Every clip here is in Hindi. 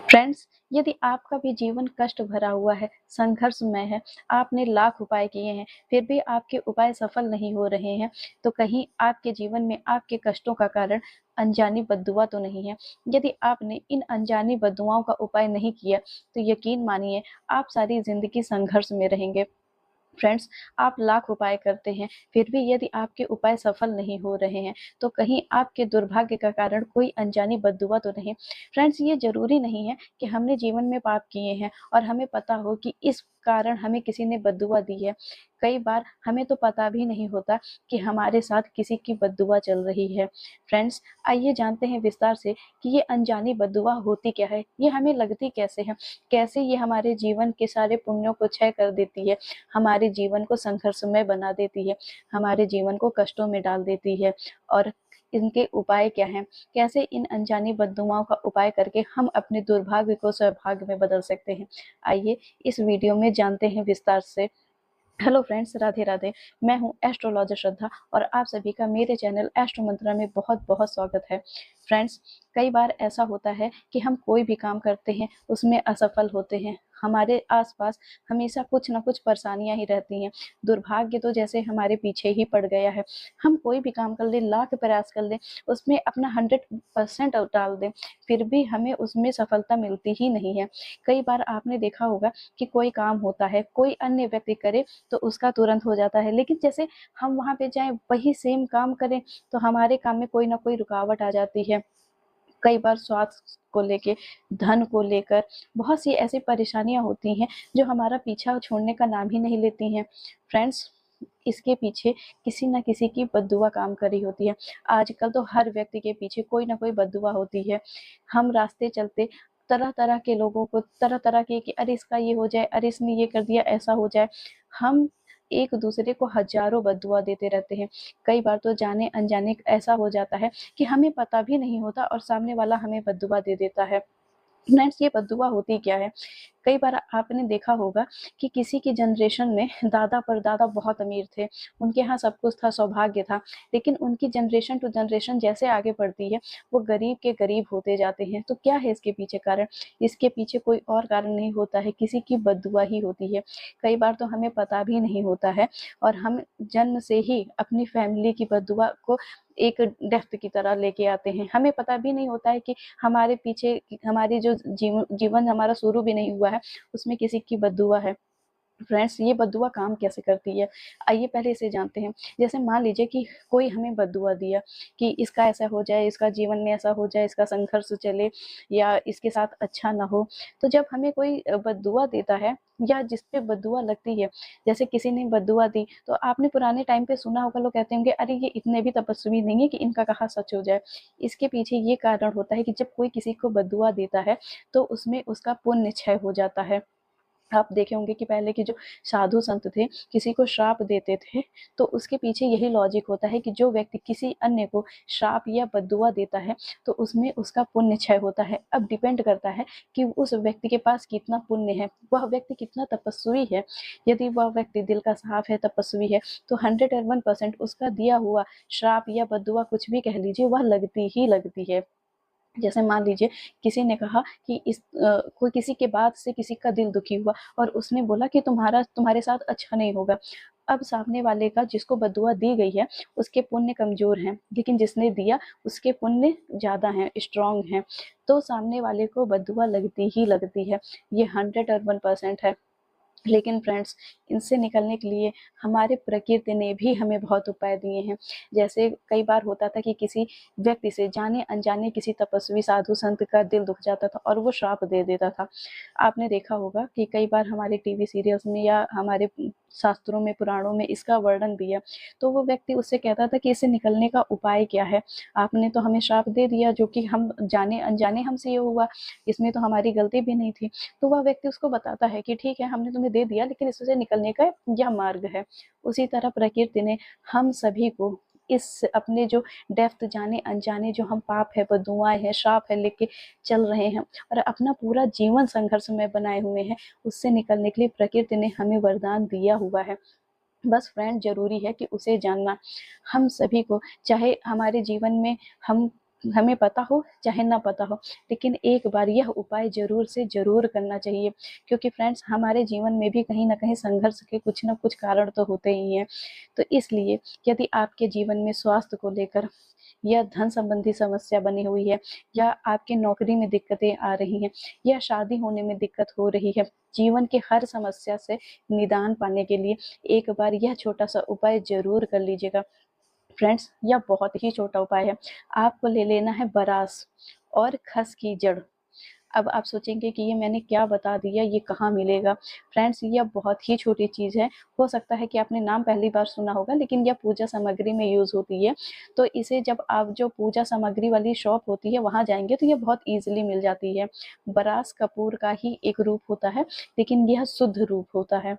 फ्रेंड्स, यदि आपका भी जीवन कष्ट भरा हुआ है, संघर्षमय है, आपने लाख उपाय किए हैं, फिर भी आपके उपाय सफल नहीं हो रहे हैं, तो कहीं आपके जीवन में आपके कष्टों का कारण अनजानी बद्दुआ तो नहीं है। यदि आपने इन अनजानी बद्दुआओं का उपाय नहीं किया, तो यकीन मानिए आप सारी जिंदगी संघर्ष में रहेंगे। फ्रेंड्स, आप लाख उपाय करते हैं, फिर भी यदि आपके उपाय सफल नहीं हो रहे हैं, तो कहीं आपके दुर्भाग्य का कारण कोई अनजानी बद्दुआ तो नहीं। फ्रेंड्स, ये जरूरी नहीं है कि हमने जीवन में पाप किए हैं और हमें पता हो कि इस कारण हमें किसी ने बद्दुआ दी है। कई बार हमें तो पता भी नहीं होता कि हमारे साथ किसी की बद्दुआ चल रही है। फ्रेंड्स, आइए जानते हैं विस्तार से कि ये अनजानी बद्दुआ होती क्या है, ये हमें लगती कैसे है, कैसे ये हमारे जीवन के सारे पुण्यों को क्षय कर देती है, हमारे जीवन को संघर्षमय बना देती है, हमारे जीवन को कष्टों में डाल देती है, और इनके उपाय क्या हैं, कैसे इन अनजानी बद्दुआओं का उपाय करके हम अपने दुर्भाग्य को सौभाग्य में बदल सकते हैं। आइए इस वीडियो में जानते हैं विस्तार से। Hello friends, Radhe Radhe. मैं हूं एस्ट्रोलॉजर श्रद्धा और आप सभी का मेरे चैनल एस्ट्रो मंत्रा में बहुत बहुत स्वागत है। फ्रेंड्स, कई बार ऐसा होता है कि हम कोई भी काम करते हैं उसमें असफल होते हैं। हमारे आसपास हमेशा कुछ ना कुछ परेशानियां ही रहती हैं। दुर्भाग्य तो जैसे हमारे पीछे ही पड़ गया है। हम कोई भी काम कर लें, लाख प्रयास कर लें, उसमें अपना 100% डाल दें, फिर भी हमें उसमें सफलता मिलती ही नहीं है। कई बार आपने देखा होगा कि कोई काम होता है, कोई अन्य व्यक्ति करे तो उसका तुरंत हो जाता है, लेकिन जैसे हम वहां पे जाएं, वही सेम काम करें, तो हमारे काम में कोई ना कोई रुकावट आ जाती है। कई बार स्वास्थ्य को लेके, धन को लेकर बहुत सी ऐसी परेशानियां होती हैं जो हमारा पीछा छोड़ने का नाम ही नहीं लेती हैं। फ्रेंड्स, इसके पीछे किसी न किसी की बद्दुआ काम करी होती है। आजकल तो हर व्यक्ति के पीछे कोई ना कोई बद्दुआ होती है। हम रास्ते चलते तरह तरह के लोगों को, तरह तरह के कि अरे इसका ये हो जाए, अरे इसने ये कर दिया, ऐसा हो जाए, हम एक दूसरे को हजारों बद्दुआ देते रहते हैं। कई बार तो जाने अनजाने ऐसा हो जाता है कि हमें पता भी नहीं होता और सामने वाला हमें बद्दुआ दे देता है। फ्रेंड्स, ये बद्दुआ होती क्या है? कई बार आपने देखा होगा कि किसी की जनरेशन में दादा परदादा बहुत अमीर थे, उनके यहाँ सब कुछ था, सौभाग्य था, लेकिन उनकी जनरेशन टू जनरेशन जैसे आगे बढ़ती है, वो गरीब के गरीब होते जाते हैं। तो क्या है इसके पीछे कारण? इसके पीछे कोई और कारण नहीं होता है, किसी की बद्दुआ ही होती है। कई बार तो हमें पता भी नहीं होता है और हम जन्म से ही अपनी फैमिली की बद्दुआ को एक डेफ्ट की तरह लेके आते हैं। हमें पता भी नहीं होता है कि हमारे पीछे, हमारी जो जीवन हमारा शुरू भी नहीं हुआ है, उसमें किसी की बद्दुआ है। फ्रेंड्स, ये बद्दुआ काम कैसे करती है, आइए पहले इसे जानते हैं। जैसे मान लीजिए कि कोई हमें बद्दुआ दिया कि इसका ऐसा हो जाए, इसका जीवन में ऐसा हो जाए, इसका संघर्ष चले या इसके साथ अच्छा ना हो। तो जब हमें कोई बद्दुआ देता है या जिस पे बद्दुआ लगती है, जैसे किसी ने बद्दुआ दी, तो आपने पुराने टाइम पे सुना होगा, लोग कहते होंगे अरे ये इतने भी तपस्वी नहीं है कि इनका कहा सच हो जाए। इसके पीछे ये कारण होता है कि जब कोई किसी को बद्दुआ देता है तो उसमें उसका पुण्य क्षय हो जाता है। आप देखे होंगे कि पहले के जो साधु संत थे, किसी को श्राप देते थे, तो उसके पीछे यही लॉजिक होता है कि जो व्यक्ति किसी अन्य को श्राप या बद्दुआ देता है तो उसमें उसका पुण्य क्षय होता है। अब डिपेंड करता है कि उस व्यक्ति के पास कितना पुण्य है, वह व्यक्ति कितना तपस्वी है। यदि वह व्यक्ति दिल का साफ है, तपस्वी है, तो 101% उसका दिया हुआ श्राप या बद्दुआ कुछ भी कह लीजिए, वह लगती ही लगती है। जैसे मान लीजिए किसी ने कहा कि कोई किसी के बात से किसी का दिल दुखी हुआ और उसने बोला कि तुम्हारे साथ अच्छा नहीं होगा। अब सामने वाले का, जिसको बद्दुआ दी गई है, उसके पुण्य कमजोर हैं, लेकिन जिसने दिया उसके पुण्य ज्यादा हैं, स्ट्रांग हैं, तो सामने वाले को बद्दुआ लगती ही लगती है। ये 101% है। लेकिन फ्रेंड्स, इनसे निकलने के लिए हमारे प्रकृति ने भी हमें बहुत उपाय दिए हैं। जैसे कई बार होता था कि किसी व्यक्ति से जाने अनजाने किसी तपस्वी साधु संत का दिल दुख जाता था और वो श्राप दे देता था। आपने देखा होगा कि कई बार हमारे टीवी सीरियल्स में या हमारे शास्त्रों में, पुराणों में इसका वर्णन भी है। तो वो व्यक्ति उससे कहता था कि इससे निकलने का उपाय क्या है, आपने तो हमें श्राप दे दिया, जो कि हम जाने अनजाने हमसे ये हुआ, इसमें तो हमारी गलती भी नहीं थी। तो वह व्यक्ति उसको बताता है कि ठीक है, हमने तुम्हें दे दिया, लेकिन इससे निकलने का यह मार्ग है। उसी तरह प्रकृति ने हम सभी को इस अपने जो डेप्थ, जाने अनजाने जो हम पाप है, बदुआएं है, श्राप है लेके चल रहे हैं और अपना पूरा जीवन संघर्ष में बनाए हुए हैं, उससे निकलने के लिए प्रकृति ने हमें वरदान दिया हुआ है। बस फ्रेंड, जरूरी है कि उसे जानना। हम सभी को, चाहे हमारे जीवन में हम हमें पता हो चाहे ना पता हो, लेकिन एक बार यह उपाय ज़रूर से ज़रूर करना चाहिए, क्योंकि फ्रेंड्स हमारे जीवन में भी कहीं न कहीं संघर्ष के कुछ न कुछ कारण तो होते ही हैं। तो इसलिए यदि आपके जीवन में स्वास्थ्य को लेकर या धन संबंधी समस्या बनी हुई है, या आपकी नौकरी में दिक्कतें आ रही हैं, या शादी होने में दिक्कत हो रही है, जीवन की हर समस्या से निदान पाने के लिए एक बार यह छोटा-सा उपाय ज़रूर कर लीजिएगा। फ्रेंड्स यह बहुत ही छोटा उपाय है। आपको ले लेना है बरास और खस की जड़। अब आप सोचेंगे कि ये मैंने क्या बता दिया, ये कहाँ मिलेगा? फ्रेंड्स यह बहुत ही छोटी चीज़ है। हो सकता है कि आपने नाम पहली बार सुना होगा, लेकिन यह पूजा सामग्री में यूज़ होती है। तो इसे जब आप जो पूजा सामग्री वाली शॉप होती है वहाँ जाएँगे तो ये बहुत ईज़िली मिल जाती है। बरास कपूर का ही एक रूप होता है, लेकिन यह शुद्ध रूप होता है।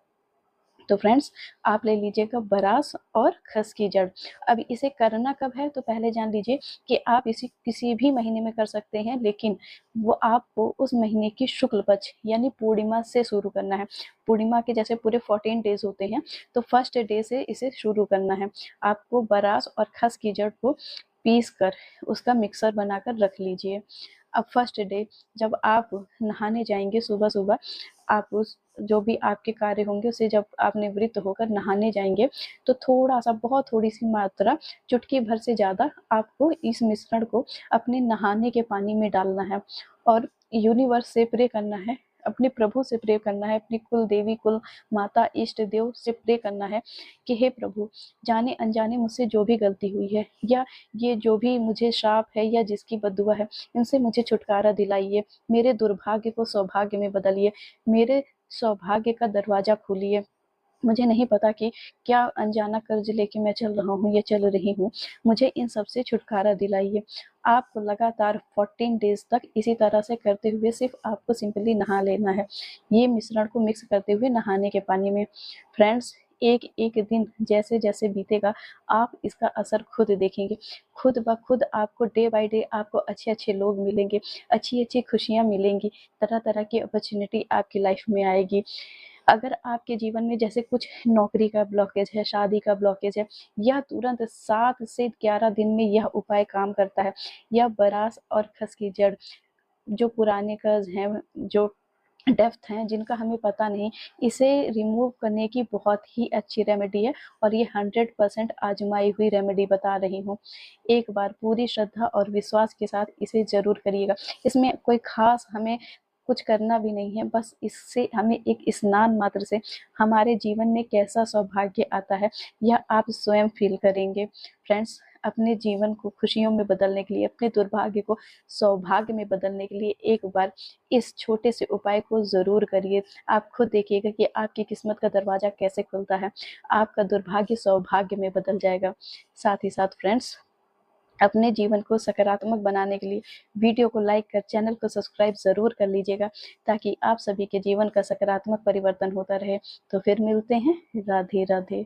तो फ्रेंड्स आप ले लीजिएगा बरास और खस की जड़। अब इसे करना कब है, तो पहले जान लीजिए कि आप इसे किसी भी महीने में कर सकते हैं, लेकिन वो आपको उस महीने की शुक्ल पक्ष यानी पूर्णिमा से शुरू करना है। पूर्णिमा के जैसे पूरे 14 डेज होते हैं, तो फर्स्ट डे से इसे शुरू करना है। आपको बरास और खस की जड़ को पीस कर उसका मिक्सर बनाकर रख लीजिए। अब फर्स्ट डे जब आप नहाने जाएंगे सुबह सुबह, आप उस जो भी आपके कार्य होंगे उसे जब आप निवृत्त होकर नहाने जाएंगे, तो थोड़ा सा बहुत थोड़ी सी मात्रा, चुटकी भर से ज़्यादा आपको इस मिश्रण को अपने नहाने के पानी में डालना है और यूनिवर्स से प्रे करना है, अपने प्रभु से प्रे करना है, अपनी कुल देवी कुल माता इष्ट देव से प्रे करना है कि हे प्रभु, जाने अनजाने मुझसे जो भी गलती हुई है, या ये जो भी मुझे श्राप है या जिसकी बद्दुआ है, इनसे मुझे छुटकारा दिलाइए, मेरे दुर्भाग्य को सौभाग्य में बदलिए, मेरे सौभाग्य का दरवाजा खोलिए। मुझे नहीं पता कि क्या अनजाना कर्ज लेके मैं चल रहा हूँ या चल रही हूँ, मुझे इन सब से छुटकारा दिलाइए। आपको लगातार 14 डेज तक इसी तरह से करते हुए सिर्फ आपको सिंपली नहा लेना है, ये मिश्रण को मिक्स करते हुए नहाने के पानी में। फ्रेंड्स एक एक दिन जैसे जैसे बीतेगा आप इसका असर खुद देखेंगे, खुद ब खुद आपको डे बाय डे आपको अच्छे अच्छे लोग मिलेंगे, अच्छी अच्छी खुशियाँ मिलेंगी, तरह तरह की अपॉर्चुनिटी आपकी लाइफ में आएगी। अगर आपके जीवन में जैसे कुछ नौकरी का ब्लॉकेज है, शादी का ब्लॉकेज है, यह तुरंत 7 से 11 दिन में यह उपाय काम करता है। यह बरास और खस की जड़, जो पुराने कर्ज हैं, जो डेप्थ हैं जिनका हमें पता नहीं, इसे रिमूव करने की बहुत ही अच्छी रेमेडी है और ये 100% आजमाई हुई रेमेडी बता रही हूँ। एक बार पूरी श्रद्धा और विश्वास के साथ इसे ज़रूर करिएगा। इसमें कोई खास हमें कुछ करना भी नहीं है, बस इससे हमें एक स्नान मात्र से हमारे जीवन में कैसा सौभाग्य आता है यह आप स्वयं फील करेंगे। फ्रेंड्स अपने जीवन को खुशियों में बदलने के लिए, अपने दुर्भाग्य को सौभाग्य में बदलने के लिए एक बार इस छोटे से उपाय को ज़रूर करिए। आप खुद देखिएगा कि आपकी किस्मत का दरवाज़ा कैसे खुलता है, आपका दुर्भाग्य सौभाग्य में बदल जाएगा। साथ ही साथ फ्रेंड्स अपने जीवन को सकारात्मक बनाने के लिए वीडियो को लाइक कर चैनल को सब्सक्राइब ज़रूर कर लीजिएगा, ताकि आप सभी के जीवन का सकारात्मक परिवर्तन होता रहे। तो फिर मिलते हैं। राधे राधे।